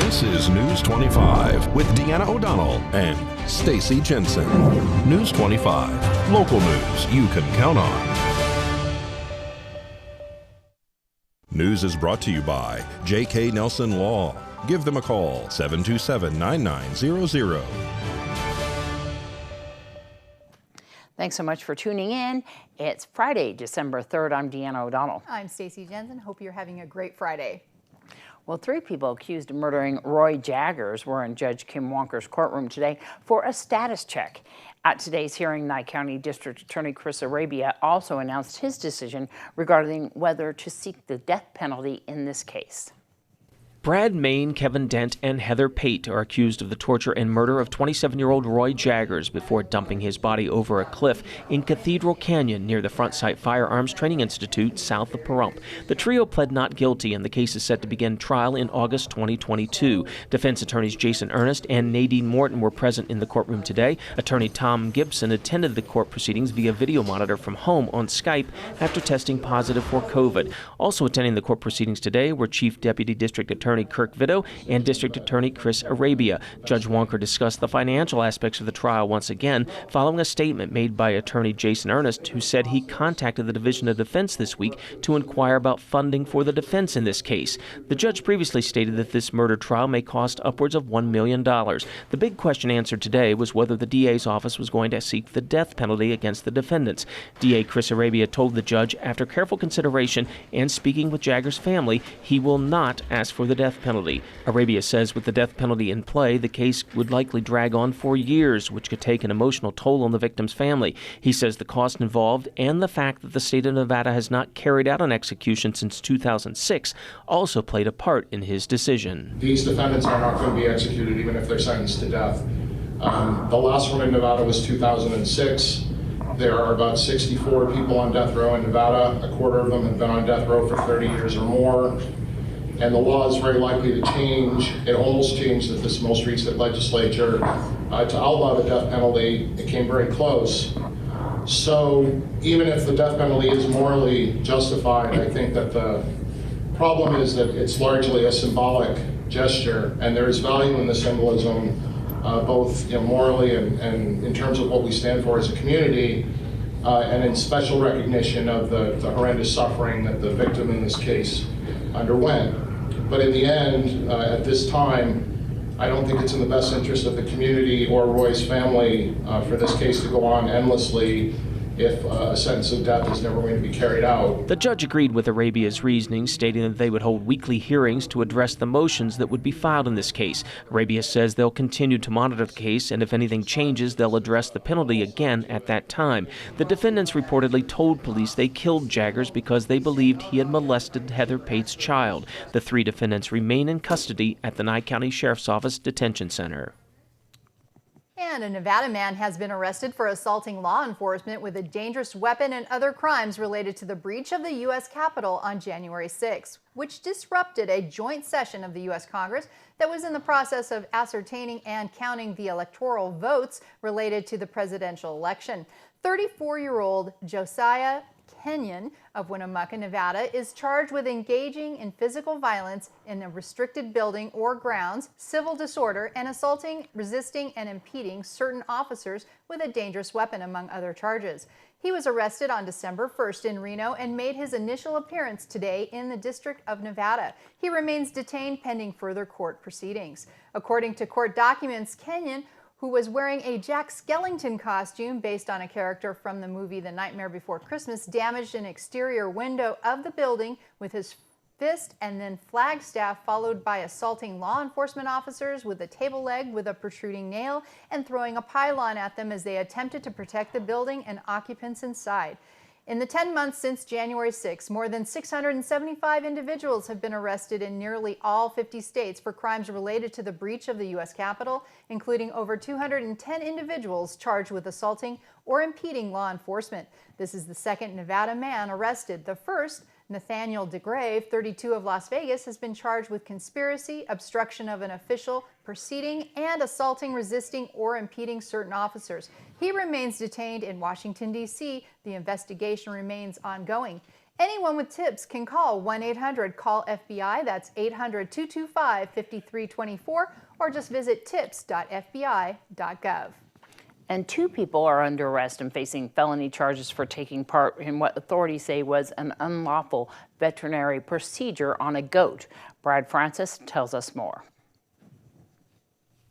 This is News 25 with Deanna O'Donnell and Stacy Jensen. News 25, local news you can count on. News is brought to you by J.K. Nelson Law. Give them a call, 727-9900. Thanks so much for tuning in. It's Friday, December 3rd. I'm Deanna O'Donnell. I'm Stacy Jensen. Hope you're having a great Friday. Well, 3 people accused of murdering Roy Jaggers were in Judge Kim Wonker's courtroom today for a status check. At today's hearing, Nye County District Attorney Chris Arabia also announced his decision regarding whether to seek the death penalty in this case. Brad Main, Kevin Dent, and Heather Pate are accused of the torture and murder of 27-year-old Roy Jaggers before dumping his body over a cliff in Cathedral Canyon near the Front Sight Firearms Training Institute south of Pahrump. The trio pled not guilty, and the case is set to begin trial in August 2022. Defense attorneys Jason Ernest and Nadine Morton were present in the courtroom today. Attorney Tom Gibson attended the court proceedings via video monitor from home on Skype after testing positive for COVID. Also attending the court proceedings today were Chief Deputy District Attorney Kirk Vitto and District Attorney Chris Arabia. Judge Wonker discussed the financial aspects of the trial once again, following a statement made by Attorney Jason Ernest, who said he contacted the Division of Defense this week to inquire about funding for the defense in this case. The judge previously stated that this murder trial may cost upwards of $1 million. The big question answered today was whether the DA's office was going to seek the death penalty against the defendants. DA Chris Arabia told the judge, after careful consideration and speaking with Jaggers' family, he will not ask for the death penalty. Arabia says with the death penalty in play, the case would likely drag on for years, which could take an emotional toll on the victim's family. He says the cost involved and the fact that the state of Nevada has not carried out an execution since 2006 also played a part in his decision. These defendants are not going to be executed even if they're sentenced to death. The last one in Nevada was 2006. There are about 64 people on death row in Nevada. A quarter of them have been on death row for 30 years or more. And the law is very likely to change. It almost changed at this most recent legislature to outlaw the death penalty. It came very close. So even if the death penalty is morally justified, I think that the problem is that it's largely a symbolic gesture, and there is value in the symbolism, both morally and in terms of what we stand for as a community, and in special recognition of the horrendous suffering that the victim in this case underwent. But in the end, at this time, I don't think it's in the best interest of the community or Roy's family for this case to go on endlessly if a sentence of death is never going to be carried out. The judge agreed with Arabia's reasoning, stating that they would hold weekly hearings to address the motions that would be filed in this case. Arabia says they'll continue to monitor the case, and if anything changes, they'll address the penalty again at that time. The defendants reportedly told police they killed Jaggers because they believed he had molested Heather Pate's child. The 3 defendants remain in custody at the Nye County Sheriff's Office Detention Center. And a Nevada man has been arrested for assaulting law enforcement with a dangerous weapon and other crimes related to the breach of the U.S. Capitol on January 6, which disrupted a joint session of the U.S. Congress that was in the process of ascertaining and counting the electoral votes related to the presidential election. 34-year-old Josiah Kenyon of Winnemucca, Nevada, is charged with engaging in physical violence in a restricted building or grounds, civil disorder, and assaulting, resisting, and impeding certain officers with a dangerous weapon, among other charges. He was arrested on December 1st in Reno and made his initial appearance today in the District of Nevada. He remains detained pending further court proceedings. According to court documents, Kenyon, who was wearing a Jack Skellington costume based on a character from the movie The Nightmare Before Christmas, damaged an exterior window of the building with his fist and then flagstaff, followed by assaulting law enforcement officers with a table leg with a protruding nail and throwing a pylon at them as they attempted to protect the building and occupants inside. In the 10 months since January 6, more than 675 individuals have been arrested in nearly all 50 states for crimes related to the breach of the U.S. Capitol, including over 210 individuals charged with assaulting or impeding law enforcement. This is the second Nevada man arrested. The first, Nathaniel DeGrave, 32 of Las Vegas, has been charged with conspiracy, obstruction of an official proceeding, and assaulting, resisting, or impeding certain officers. He remains detained in Washington, D.C. The investigation remains ongoing. Anyone with tips can call 1-800-CALL-FBI. That's 800-225-5324, or just visit tips.fbi.gov. And 2 people are under arrest and facing felony charges for taking part in what authorities say was an unlawful veterinary procedure on a goat. Brad Francis tells us more.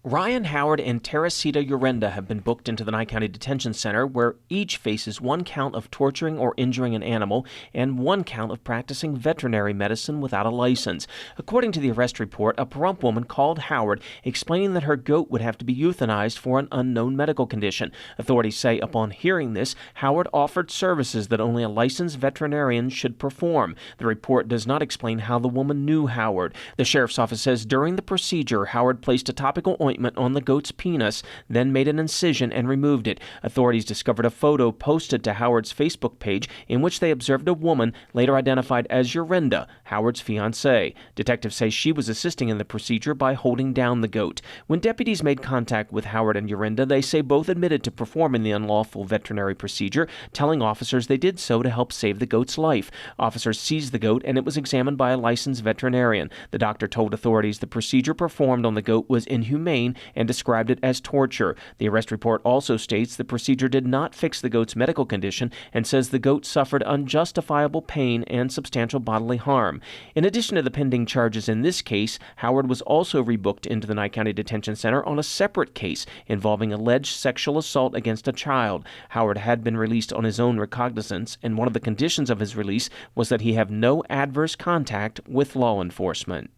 Ryan Howard and Teresita Urenda have been booked into the Nye County Detention Center, where each faces 1 count of torturing or injuring an animal and 1 count of practicing veterinary medicine without a license. According to the arrest report, a Pahrump woman called Howard, explaining that her goat would have to be euthanized for an unknown medical condition. Authorities say upon hearing this, Howard offered services that only a licensed veterinarian should perform. The report does not explain how the woman knew Howard. The sheriff's office says during the procedure, Howard placed a topical ointment on the goat's penis, then made an incision and removed it. Authorities discovered a photo posted to Howard's Facebook page in which they observed a woman, later identified as Urenda, Howard's fiancée. Detectives say she was assisting in the procedure by holding down the goat. When deputies made contact with Howard and Urenda, they say both admitted to performing the unlawful veterinary procedure, telling officers they did so to help save the goat's life. Officers seized the goat and it was examined by a licensed veterinarian. The doctor told authorities the procedure performed on the goat was inhumane and described it as torture. The arrest report also states the procedure did not fix the goat's medical condition and says the goat suffered unjustifiable pain and substantial bodily harm. In addition to the pending charges in this case, Howard was also rebooked into the Nye County Detention Center on a separate case involving alleged sexual assault against a child. Howard had been released on his own recognizance, and one of the conditions of his release was that he have no adverse contact with law enforcement.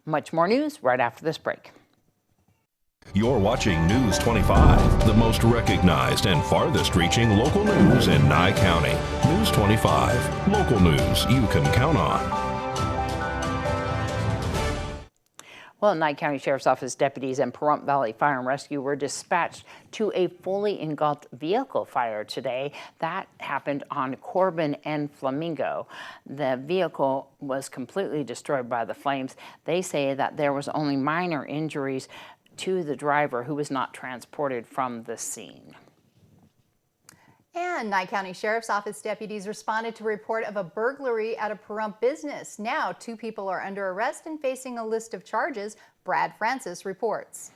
Much more news right after this break. You're watching News 25, the most recognized and farthest reaching local news in Nye County. News 25, local news you can count on. Well, Nye County Sheriff's Office deputies and Pahrump Valley Fire and Rescue were dispatched to a fully engulfed vehicle fire today. That happened on Corbin and Flamingo. The vehicle was completely destroyed by the flames. They say that there was only minor injuries to the driver, who was not transported from the scene. And Nye County Sheriff's Office deputies responded to a report of a burglary at a Pahrump business. Now 2 people are under arrest and facing a list of charges. Brad Francis reports.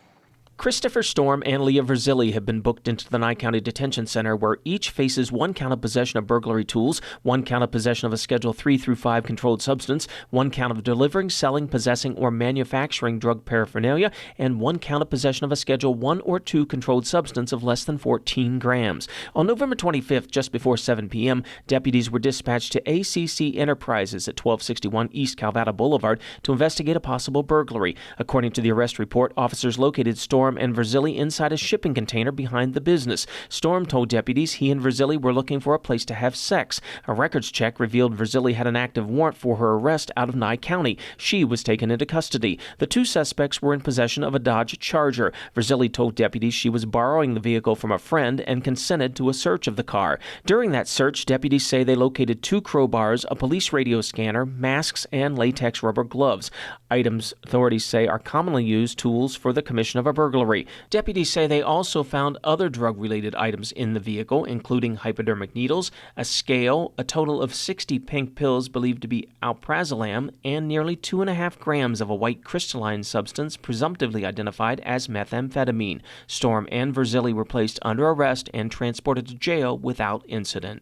Christopher Storm and Leah Verzilli have been booked into the Nye County Detention Center, where each faces 1 count of possession of burglary tools, 1 count of possession of a Schedule 3 through 5 controlled substance, 1 count of delivering, selling, possessing, or manufacturing drug paraphernalia, and 1 count of possession of a Schedule 1 or 2 controlled substance of less than 14 grams. On November 25th, just before 7 p.m., deputies were dispatched to ACC Enterprises at 1261 East Calvada Boulevard to investigate a possible burglary. According to the arrest report, officers located Storm and Verzilli inside a shipping container behind the business. Storm told deputies he and Verzilli were looking for a place to have sex. A records check revealed Verzilli had an active warrant for her arrest out of Nye County. She was taken into custody. The 2 suspects were in possession of a Dodge Charger. Verzilli told deputies she was borrowing the vehicle from a friend and consented to a search of the car. During that search, deputies say they located 2 crowbars, a police radio scanner, masks, and latex rubber gloves. Items authorities say are commonly used tools for the commission of a burglary. Deputies say they also found other drug-related items in the vehicle, including hypodermic needles, a scale, a total of 60 pink pills believed to be alprazolam, and nearly 2.5 grams of a white crystalline substance presumptively identified as methamphetamine. Storm and Verzilli were placed under arrest and transported to jail without incident.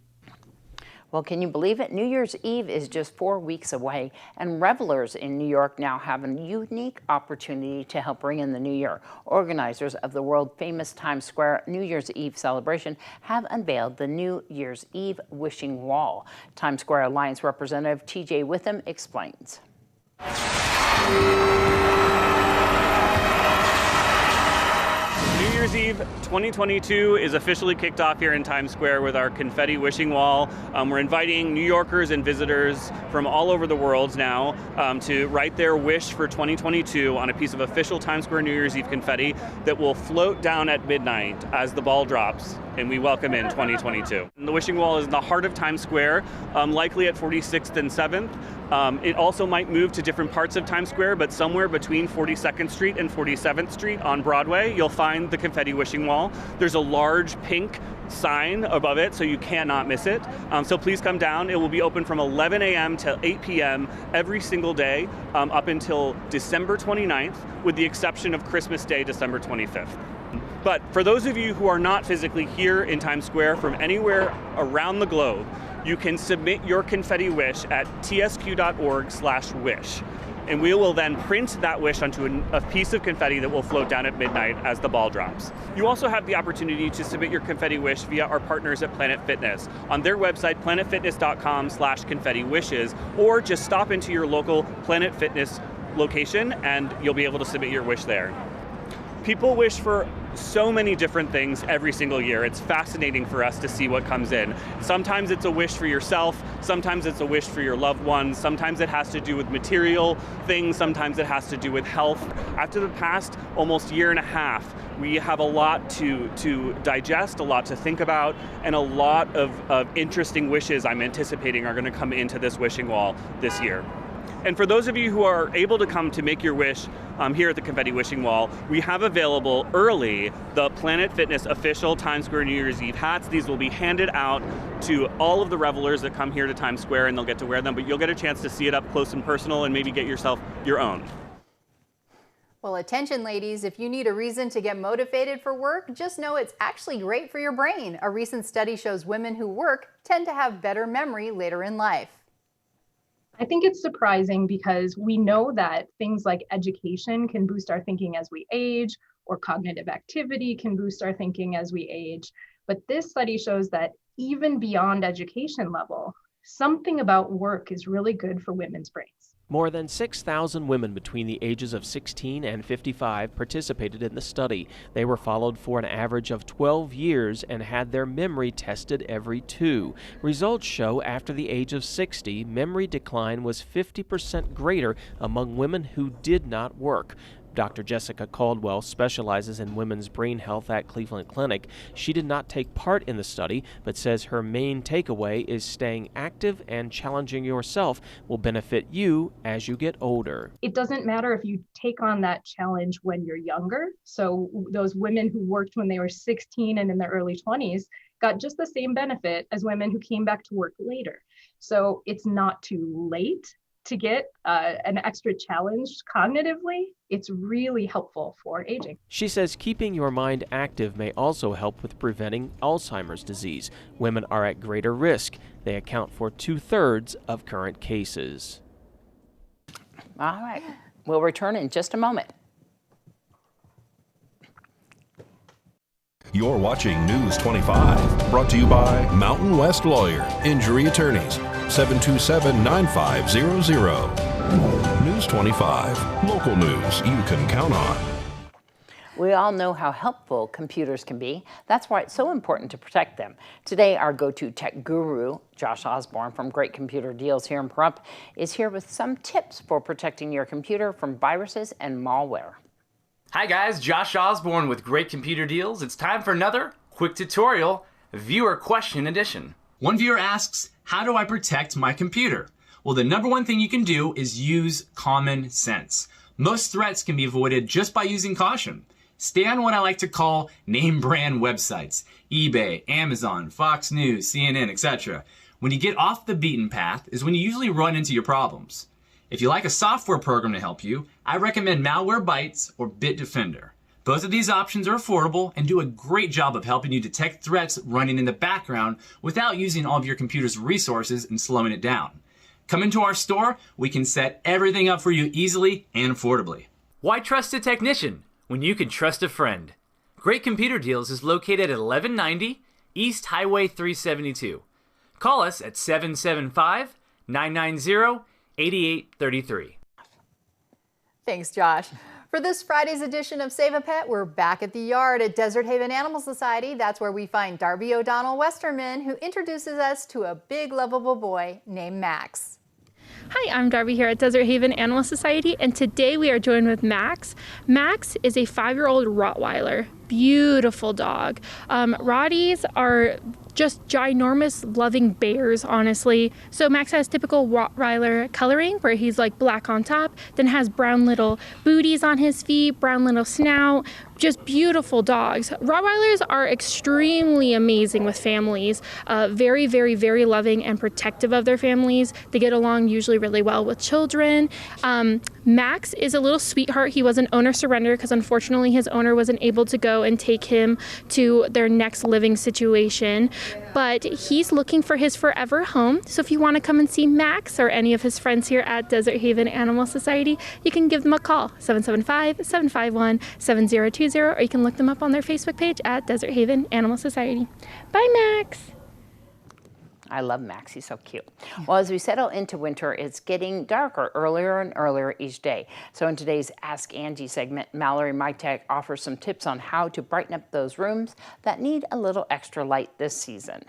Well, can you believe it? New Year's Eve is just 4 weeks away, and revelers in New York now have a unique opportunity to help bring in the new year. Organizers of the world-famous Times Square New Year's Eve celebration have unveiled the New Year's Eve wishing wall. Times Square Alliance representative TJ Witham explains. New Year's Eve 2022 is officially kicked off here in Times Square with our Confetti wishing wall. We're inviting New Yorkers and visitors from all over the world now to write their wish for 2022 on a piece of official Times Square New Year's Eve confetti that will float down at midnight as the ball drops and we welcome in 2022. The wishing wall is in the heart of Times Square, likely at 46th and 7th. It also might move to different parts of Times Square, but somewhere between 42nd Street and 47th Street on Broadway, you'll find the Confetti wishing wall. There's a large pink sign above it, so you cannot miss it. So please come down. It will be open from 11 a.m. to 8 p.m. every single day up until December 29th, with the exception of Christmas Day, December 25th. But for those of you who are not physically here in Times Square from anywhere around the globe, you can submit your confetti wish at tsq.org/wish. And we will then print that wish onto a piece of confetti that will float down at midnight as the ball drops. You also have the opportunity to submit your confetti wish via our partners at Planet Fitness on their website, planetfitness.com/confetti wishes, or just stop into your local Planet Fitness location and you'll be able to submit your wish there. People wish for so many different things every single year. It's fascinating for us to see what comes in. Sometimes it's a wish for yourself, sometimes it's a wish for your loved ones, sometimes it has to do with material things, sometimes it has to do with health. After the past almost year and a half, we have a lot to digest, a lot to think about, and a lot of interesting wishes I'm anticipating are going to come into this wishing wall this year. And for those of you who are able to come to make your wish here at the Confetti Wishing Wall, we have available early the Planet Fitness official Times Square New Year's Eve hats. These will be handed out to all of the revelers that come here to Times Square, and they'll get to wear them, but you'll get a chance to see it up close and personal and maybe get yourself your own. Well, attention ladies, if you need a reason to get motivated for work, just know it's actually great for your brain. A recent study shows women who work tend to have better memory later in life. I think it's surprising because we know that things like education can boost our thinking as we age, or cognitive activity can boost our thinking as we age. But this study shows that even beyond education level, something about work is really good for women's brains. More than 6,000 women between the ages of 16 and 55 participated in the study. They were followed for an average of 12 years and had their memory tested every 2. Results show after the age of 60, memory decline was 50% greater among women who did not work. Dr. Jessica Caldwell specializes in women's brain health at Cleveland Clinic. She did not take part in the study, but says her main takeaway is staying active and challenging yourself will benefit you as you get older. It doesn't matter if you take on that challenge when you're younger. So those women who worked when they were 16 and in their early 20s got just the same benefit as women who came back to work later. So it's not too late to get an extra challenge cognitively. It's really helpful for aging. She says keeping your mind active may also help with preventing Alzheimer's disease. Women are at greater risk. They account for 2/3 of current cases. All right. We'll return in just a moment. You're watching News 25, brought to you by Mountain West Lawyer, Injury Attorneys, 727-9500. News 25, local news you can count on. We all know how helpful computers can be. That's why it's so important to protect them. Today, our go-to tech guru, Josh Osborne from Great Computer Deals here in Pahrump, is here with some tips for protecting your computer from viruses and malware. Hi guys, Josh Osborne with Great Computer Deals. It's time for another quick tutorial, viewer question edition. One viewer asks, how do I protect my computer? Well, the number one thing you can do is use common sense. Most threats can be avoided just by using caution. Stay on what I like to call name brand websites, eBay, Amazon, Fox News, CNN, etc. When you get off the beaten path is when you usually run into your problems. If you like a software program to help you, I recommend Malwarebytes or Bitdefender. Both of these options are affordable and do a great job of helping you detect threats running in the background without using all of your computer's resources and slowing it down. Come into our store, we can set everything up for you easily and affordably. Why trust a technician when you can trust a friend? Great Computer Deals is located at 1190 East Highway 372. Call us at 775-990-8833. Thanks, Josh. For this Friday's edition of Save a Pet, we're back at the yard at Desert Haven Animal Society. That's where we find Darby O'Donnell Westerman, who introduces us to a big, lovable boy named Max. Hi, I'm Darby here at Desert Haven Animal Society, and today we are joined with Max. Max is a 5-year-old Rottweiler. beautiful dog. Rotties are just ginormous, loving bears, honestly. So Max has typical Rottweiler coloring, where he's like black on top, then has brown little booties on his feet, brown little snout, just beautiful dogs. Rottweilers are extremely amazing with families, very, very, very loving and protective of their families. They get along usually really well with children. Max is a little sweetheart. He was an owner surrender because unfortunately his owner wasn't able to go and take him to their next living situation. But he's looking for his forever home. So if you want to come and see Max or any of his friends here at Desert Haven Animal Society, you can give them a call, 775-751-7020, or you can look them up on their Facebook page at Desert Haven Animal Society. Bye, Max. I love Max, he's so cute. Well, as we settle into winter, it's getting darker earlier and earlier each day. So in today's Ask Angie segment, Mallory Mytek offers some tips on how to brighten up those rooms that need a little extra light this season.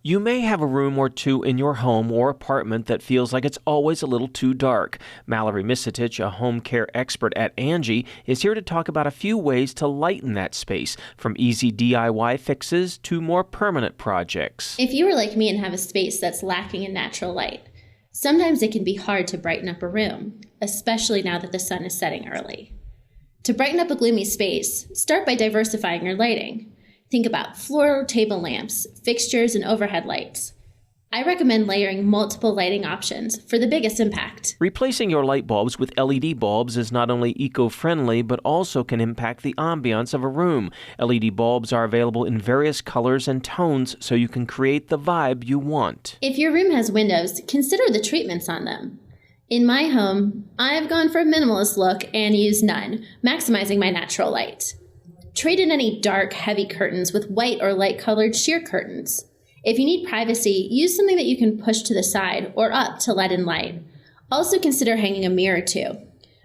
You may have a room or two in your home or apartment that feels like it's always a little too dark. Mallory Misitich, a home care expert at Angie, is here to talk about a few ways to lighten that space, from easy DIY fixes to more permanent projects. If you are like me and have a space that's lacking in natural light, sometimes it can be hard to brighten up a room, especially now that the sun is setting early. To brighten up a gloomy space, start by diversifying your lighting. Think about floor table lamps, fixtures, and overhead lights. I recommend layering multiple lighting options for the biggest impact. Replacing your light bulbs with LED bulbs is not only eco-friendly, but also can impact the ambiance of a room. LED bulbs are available in various colors and tones, so you can create the vibe you want. If your room has windows, consider the treatments on them. In my home, I have gone for a minimalist look and used none, maximizing my natural light. Trade in any dark, heavy curtains with white or light-colored sheer curtains. If you need privacy, use something that you can push to the side or up to let in light. Also consider hanging a mirror too.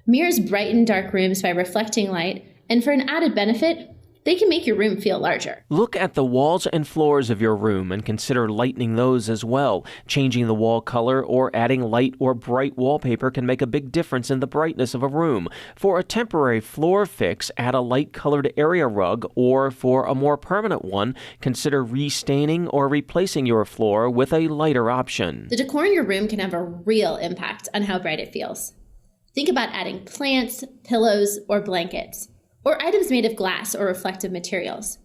Mirrors brighten dark rooms by reflecting light, and for an added benefit, they can make your room feel larger. Look at the walls and floors of your room and consider lightening those as well. Changing the wall color or adding light or bright wallpaper can make a big difference in the brightness of a room. For a temporary floor fix, add a light-colored area rug, or for a more permanent one, consider restaining or replacing your floor with a lighter option. The decor in your room can have a real impact on how bright it feels. Think about adding plants, pillows, or blankets, or items made of glass or reflective materials.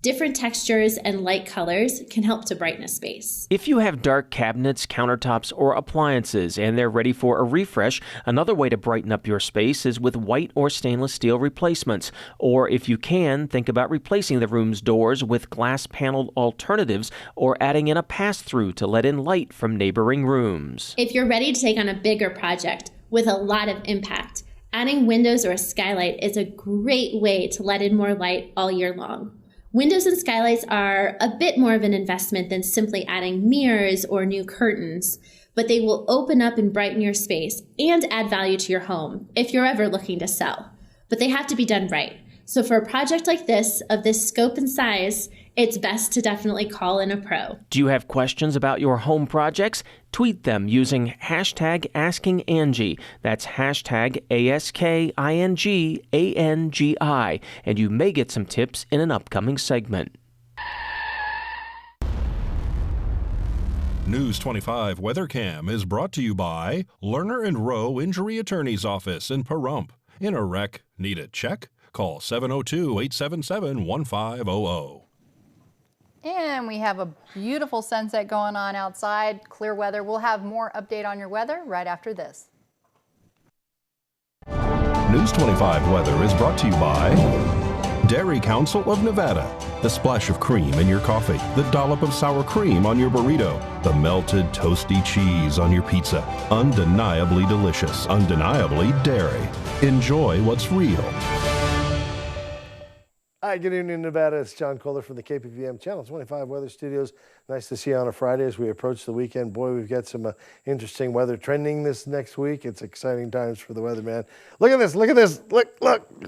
Different textures and light colors can help to brighten a space. If you have dark cabinets, countertops, or appliances and they're ready for a refresh, another way to brighten up your space is with white or stainless steel replacements. Or if you can, think about replacing the room's doors with glass-paneled alternatives or adding in a pass-through to let in light from neighboring rooms. If you're ready to take on a bigger project with a lot of impact, adding windows or a skylight is a great way to let in more light all year long. Windows and skylights are a bit more of an investment than simply adding mirrors or new curtains, but they will open up and brighten your space and add value to your home if you're ever looking to sell. But they have to be done right. So for a project like this, of this scope and size, it's best to definitely call in a pro. Do you have questions about your home projects? Tweet them using hashtag AskingAngie. That's hashtag AskingAngie, and you may get some tips in an upcoming segment. News 25 WeatherCam is brought to you by Lerner and Rowe Injury Attorney's Office in Pahrump. In a wreck, need a check? Call 702-877-1500. And we have a beautiful sunset going on outside, clear weather. We'll have more update on your weather right after this. News 25 weather is brought to you by Dairy Council of Nevada. The splash of cream in your coffee, the dollop of sour cream on your burrito, the melted toasty cheese on your pizza. Undeniably delicious, undeniably dairy. Enjoy what's real. Hi, good evening, Nevada. It's John Kohler from the KPVM Channel 25 Weather Studios. Nice to see you on a Friday as we approach the weekend. Boy, we've got some interesting weather trending this next week. It's exciting times for the weatherman. Look at this, look at this, look.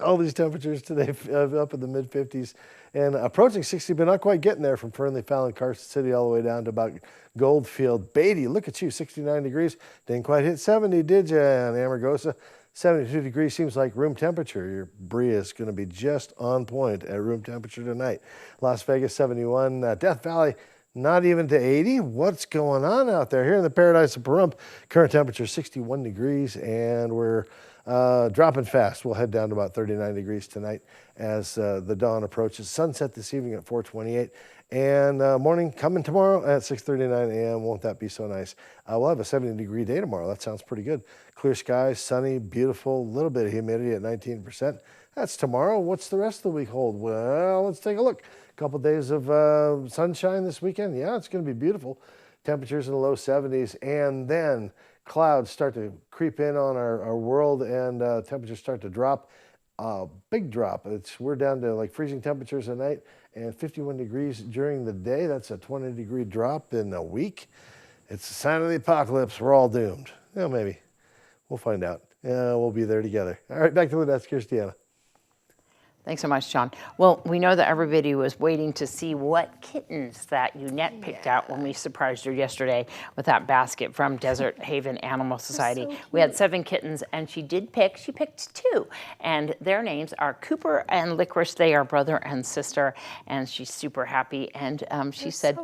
All these temperatures today up in the mid-50s and approaching 60, but not quite getting there from Fernley, Fallon, Carson City, all the way down to about Goldfield. Beatty, look at you, 69 degrees. Didn't quite hit 70, did you? And Amargosa, 72 degrees seems like room temperature. Your Brie is going to be just on point at room temperature tonight. Las Vegas 71, Death Valley not even to 80. What's going on out there? Here in the paradise of Pahrump, current temperature 61 degrees, and we're dropping fast. We'll head down to about 39 degrees tonight as the dawn approaches. Sunset this evening at 4:28. And morning coming tomorrow at 6:39 a.m. Won't that be so nice? We'll have a 70-degree day tomorrow. That sounds pretty good. Clear skies, sunny, beautiful, a little bit of humidity at 19%. That's tomorrow. What's the rest of the week hold? Well, let's take a look. A couple days of sunshine this weekend. Yeah, it's going to be beautiful. Temperatures in the low 70s. And then clouds start to creep in on our world, and temperatures start to drop. Big drop. We're down to like freezing temperatures at night and 51 degrees during the day. That's a 20-degree drop in a week. It's a sign of the apocalypse. We're all doomed. Yeah, maybe. We'll find out. We'll be there together. All right, back to the desk. Here's Deanna. Thanks so much, John. Well, we know that everybody was waiting to see what kittens that Unette picked out when we surprised her yesterday with that basket from Desert Haven Animal Society. So we had 7 kittens, and she picked 2. And their names are Cooper and Licorice. They are brother and sister, and she's super happy. And she said,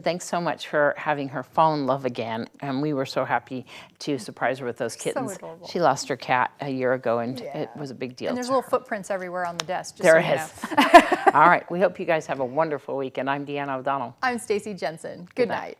thanks so much for having her fall in love again. And we were so happy to surprise her with those kittens. So adorable. She lost her cat a year ago, and it was a big deal. And there's little footprints everywhere on the desk. Just there so is. All right. We hope you guys have a wonderful week. And I'm Deanna O'Donnell. I'm Stacy Jensen. Good night.